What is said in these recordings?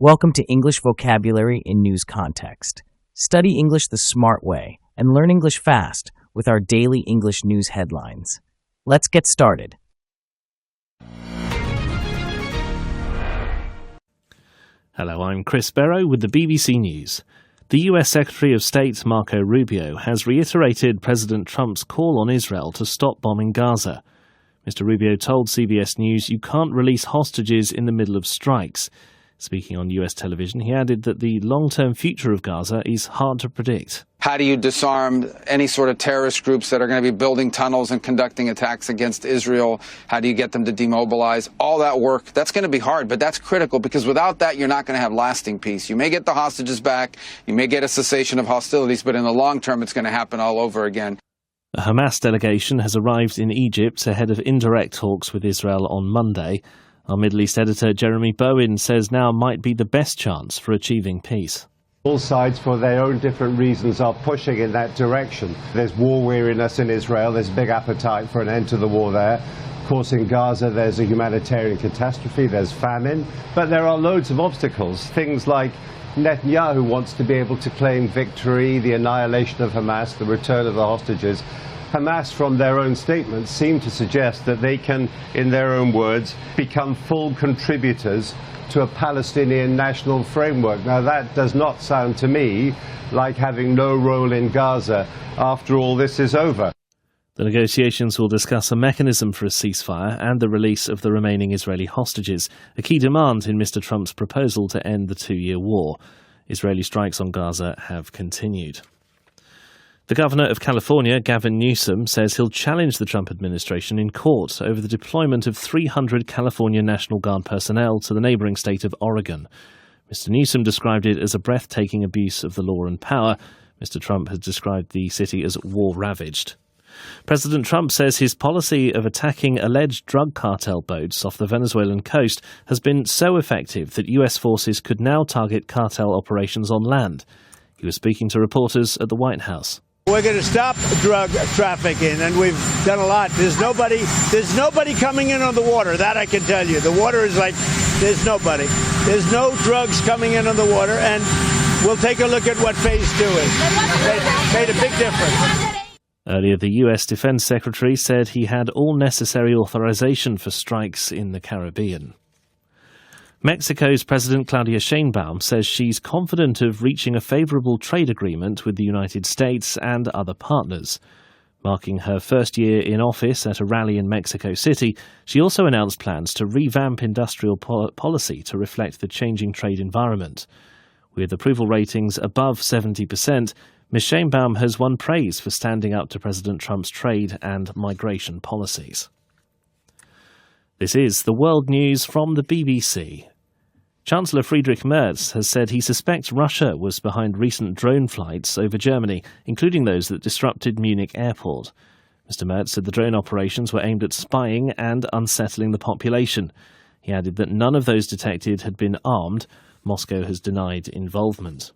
Welcome to English Vocabulary in News Context. Study English the smart way and learn English fast with our daily English news headlines. Let's get started. Hello, I'm Chris Barrow with the BBC News. The US Secretary of State Marco Rubio has reiterated President Trump's call on Israel to stop bombing Gaza. Mr. Rubio told CBS News, "You can't release hostages in the middle of strikes." Speaking on US television, he added that the long-term future of Gaza is hard to predict. How do you disarm any sort of terrorist groups that are going to be building tunnels and conducting attacks against Israel? How do you get them to demobilize? All that work, that's going to be hard, but that's critical because without that, you're not going to have lasting peace. You may get the hostages back, you may get a cessation of hostilities, but in the long term, it's going to happen all over again. A Hamas delegation has arrived in Egypt ahead of indirect talks with Israel on Monday. Our Middle East editor Jeremy Bowen says now might be the best chance for achieving peace. All sides, for their own different reasons, are pushing in that direction. There's war weariness in Israel. There's a big appetite for an end to the war there. Of course, in Gaza, there's a humanitarian catastrophe. There's famine. But there are loads of obstacles. Things like Netanyahu wants to be able to claim victory, the annihilation of Hamas, the return of the hostages. Hamas, from their own statements, seem to suggest that they can, in their own words, become full contributors to a Palestinian national framework. Now, that does not sound to me like having no role in Gaza after all this is over. The negotiations will discuss a mechanism for a ceasefire and the release of the remaining Israeli hostages, a key demand in Mr. Trump's proposal to end the two-year war. Israeli strikes on Gaza have continued. The governor of California, Gavin Newsom, says he'll challenge the Trump administration in court over the deployment of 300 California National Guard personnel to the neighboring state of Oregon. Mr. Newsom described it as a breathtaking abuse of the law and power. Mr. Trump has described the city as war-ravaged. President Trump says his policy of attacking alleged drug cartel boats off the Venezuelan coast has been so effective that U.S. forces could now target cartel operations on land. He was speaking to reporters at the White House. We're going to stop drug trafficking, and we've done a lot. There's nobody coming in on the water, that I can tell you. The water is like, there's nobody. There's no drugs coming in on the water, and we'll take a look at what phase 2 is. Made a big difference. Earlier, the U.S. Defense Secretary said he had all necessary authorization for strikes in the Caribbean. Mexico's President Claudia Sheinbaum says she's confident of reaching a favorable trade agreement with the United States and other partners. Marking her first year in office at a rally in Mexico City, she also announced plans to revamp industrial policy to reflect the changing trade environment. With approval ratings above 70%, Ms. Sheinbaum has won praise for standing up to President Trump's trade and migration policies. This is the World News from the BBC. Chancellor Friedrich Merz has said he suspects Russia was behind recent drone flights over Germany, including those that disrupted Munich airport. Mr. Merz said the drone operations were aimed at spying and unsettling the population. He added that none of those detected had been armed. Moscow has denied involvement.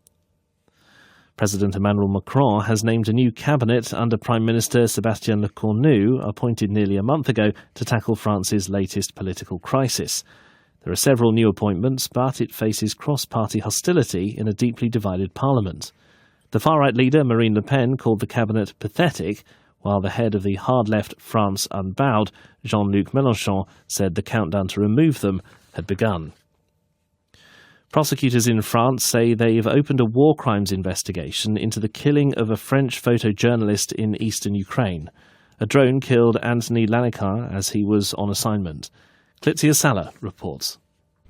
President Emmanuel Macron has named a new cabinet under Prime Minister Sébastien Lecornu, appointed nearly a month ago to tackle France's latest political crisis. There are several new appointments, but it faces cross-party hostility in a deeply divided parliament. The far-right leader, Marine Le Pen, called the cabinet pathetic, while the head of the hard-left France Unbowed, Jean-Luc Mélenchon, said the countdown to remove them had begun. Prosecutors in France say they've opened a war crimes investigation into the killing of a French photojournalist in eastern Ukraine. A drone killed Anthony Lanicar as he was on assignment. Clitzia Sala reports.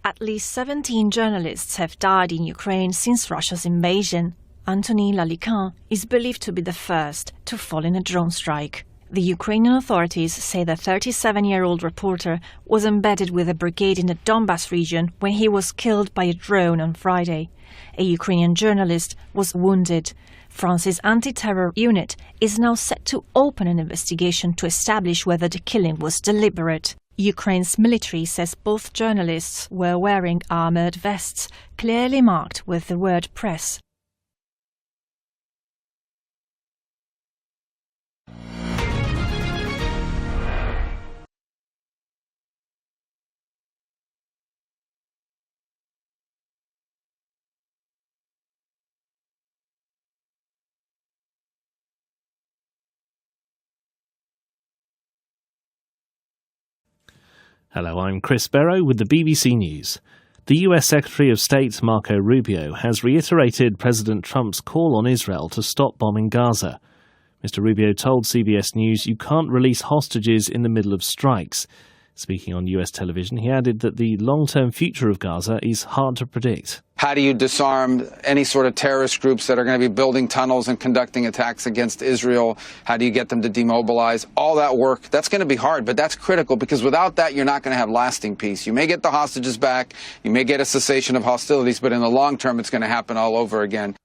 At least 17 journalists have died in Ukraine since Russia's invasion. Anthony Lanicar is believed to be the first to fall in a drone strike. The Ukrainian authorities say the 37-year-old reporter was embedded with a brigade in the Donbas region when he was killed by a drone on Friday. A Ukrainian journalist was wounded. France's anti-terror unit is now set to open an investigation to establish whether the killing was deliberate. Ukraine's military says both journalists were wearing armored vests, clearly marked with the word press. Hello, I'm Chris Barrow with the BBC News. The US Secretary of State Marco Rubio has reiterated President Trump's call on Israel to stop bombing Gaza. Mr. Rubio told CBS News, "You can't release hostages in the middle of strikes." Speaking on US television, he added that the long-term future of Gaza is hard to predict. How do you disarm any sort of terrorist groups that are going to be building tunnels and conducting attacks against Israel? How do you get them to demobilize? All that work, that's going to be hard, but that's critical because without that, you're not going to have lasting peace. You may get the hostages back, you may get a cessation of hostilities, but in the long term, it's going to happen all over again.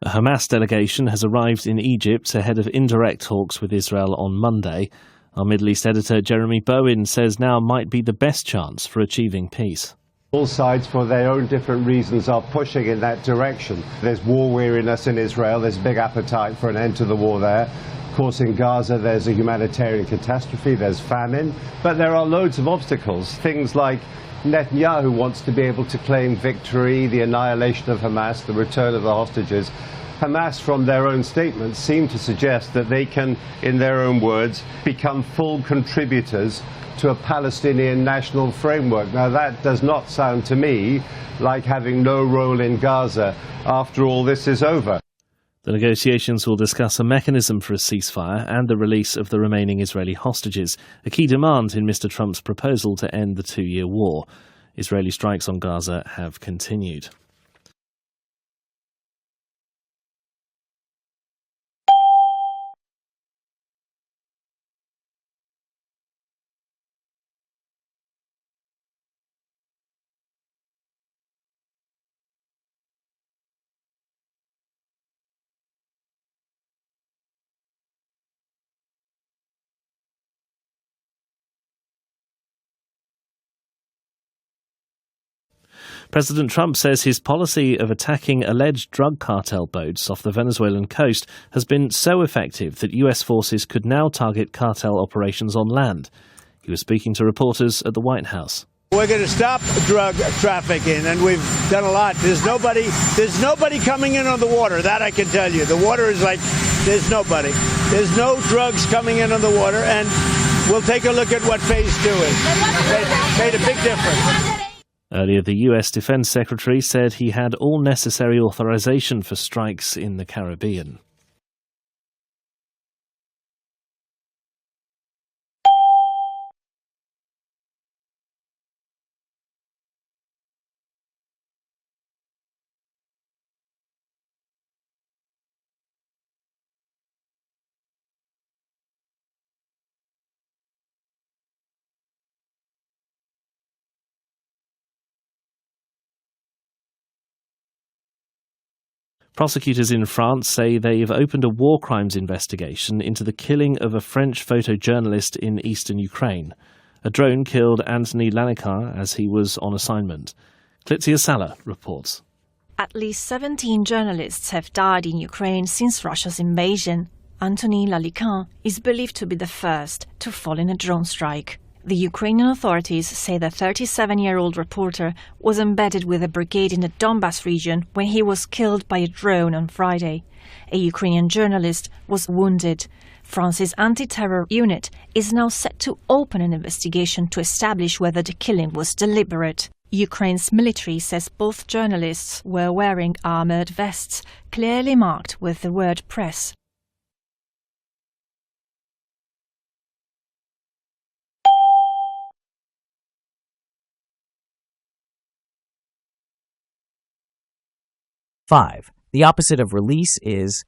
A Hamas delegation has arrived in Egypt ahead of indirect talks with Israel on Monday. Our Middle East editor Jeremy Bowen says now might be the best chance for achieving peace. All sides, for their own different reasons, are pushing in that direction. There's war weariness in Israel. There's a big appetite for an end to the war there. Of course, in Gaza, there's a humanitarian catastrophe. There's famine. But there are loads of obstacles. Things like Netanyahu wants to be able to claim victory, the annihilation of Hamas, the return of the hostages. Hamas, from their own statements, seem to suggest that they can, in their own words, become full contributors to a Palestinian national framework. Now, that does not sound to me like having no role in Gaza after all this is over. The negotiations will discuss a mechanism for a ceasefire and the release of the remaining Israeli hostages, a key demand in Mr. Trump's proposal to end the two-year war. Israeli strikes on Gaza have continued. President Trump says his policy of attacking alleged drug cartel boats off the Venezuelan coast has been so effective that US forces could now target cartel operations on land. He was speaking to reporters at the White House. We're going to stop drug trafficking, and we've done a lot. There's nobody coming in on the water, that I can tell you. The water is like, there's nobody. There's no drugs coming in on the water, and we'll take a look at what phase 2 is. Made a big difference. Earlier, the US Defense Secretary said he had all necessary authorization for strikes in the Caribbean. Prosecutors in France say they've opened a war crimes investigation into the killing of a French photojournalist in eastern Ukraine. A drone killed Anthony Lanicar as he was on assignment. Clitzia Salah reports. At least 17 journalists have died in Ukraine since Russia's invasion. Anthony Lanicar is believed to be the first to fall in a drone strike. The Ukrainian authorities say the 37-year-old reporter was embedded with a brigade in the Donbas region when he was killed by a drone on Friday. A Ukrainian journalist was wounded. France's anti-terror unit is now set to open an investigation to establish whether the killing was deliberate. Ukraine's military says both journalists were wearing armored vests, clearly marked with the word press. Five. The opposite of release is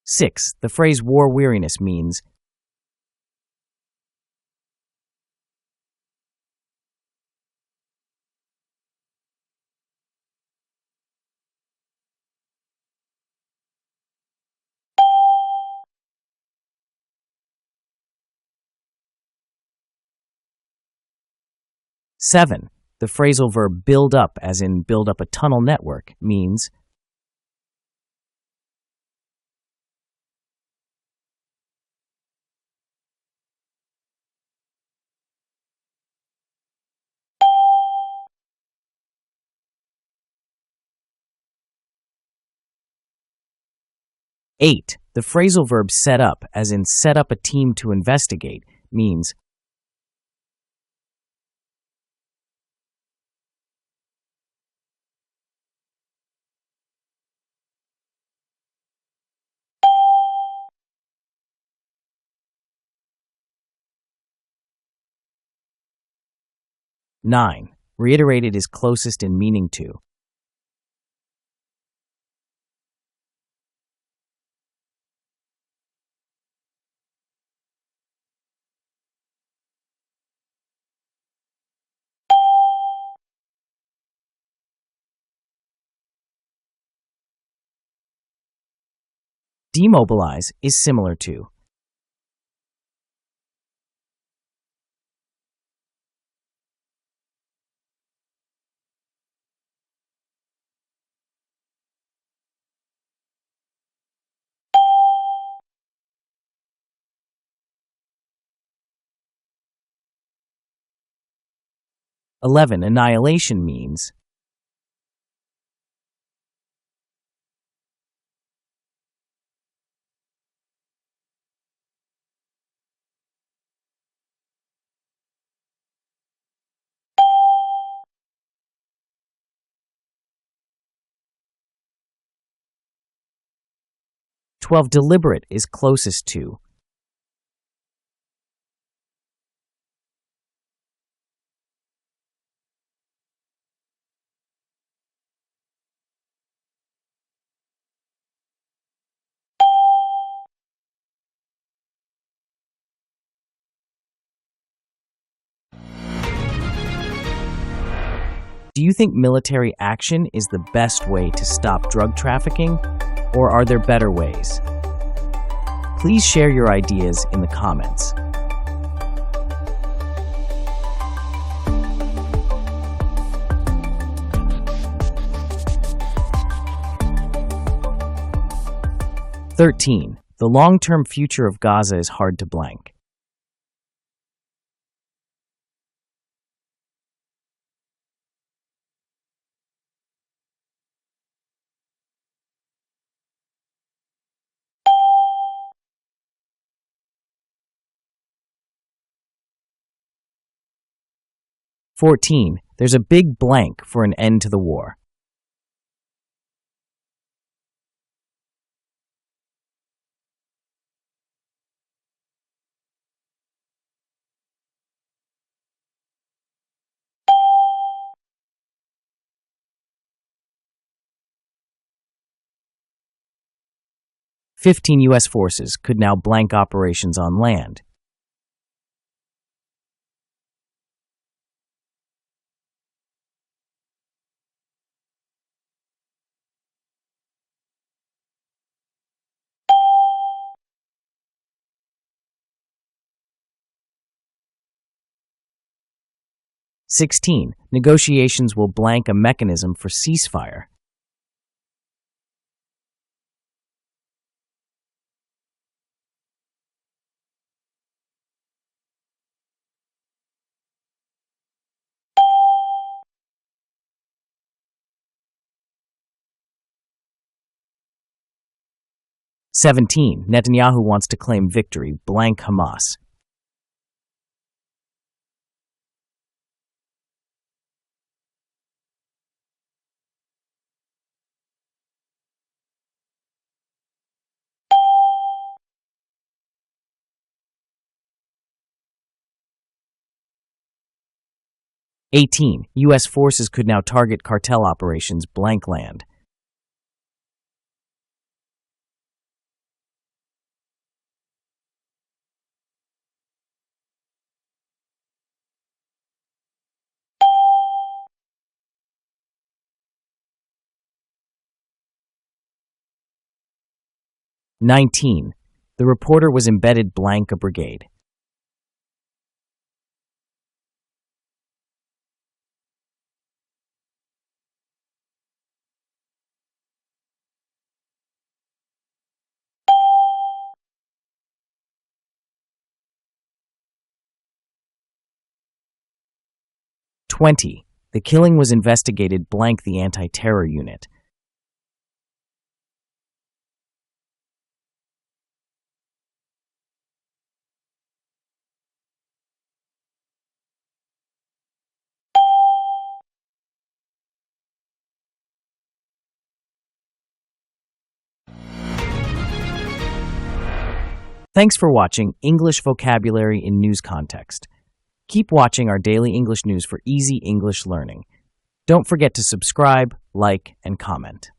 6. The phrase war weariness means 7. The phrasal verb build up, as in build up a tunnel network, means 8. The phrasal verb set up, as in set up a team to investigate, means 9. Reiterated is closest in meaning to 'demobilize' is similar to 11. Annihilation means 12. Deliberate is closest to 'Do you think military action is the best way to stop drug trafficking, or are there better ways? Please share your ideas in the comments. "13. The long-term future of Gaza is hard to blank. 14. There's a big blank for an end to the war. 15. U.S. forces could now blank operations on land. 16. Negotiations will blank a mechanism for ceasefire. 17. Netanyahu wants to claim victory, blank Hamas. 18. U.S. forces could now target cartel operations, blank land. 19. The reporter was embedded, blank a brigade. 20. The killing was investigated blank the anti-terror unit. Thanks for watching English Vocabulary in News Context. Keep watching our daily English news for easy English learning. Don't forget to subscribe, like, and comment.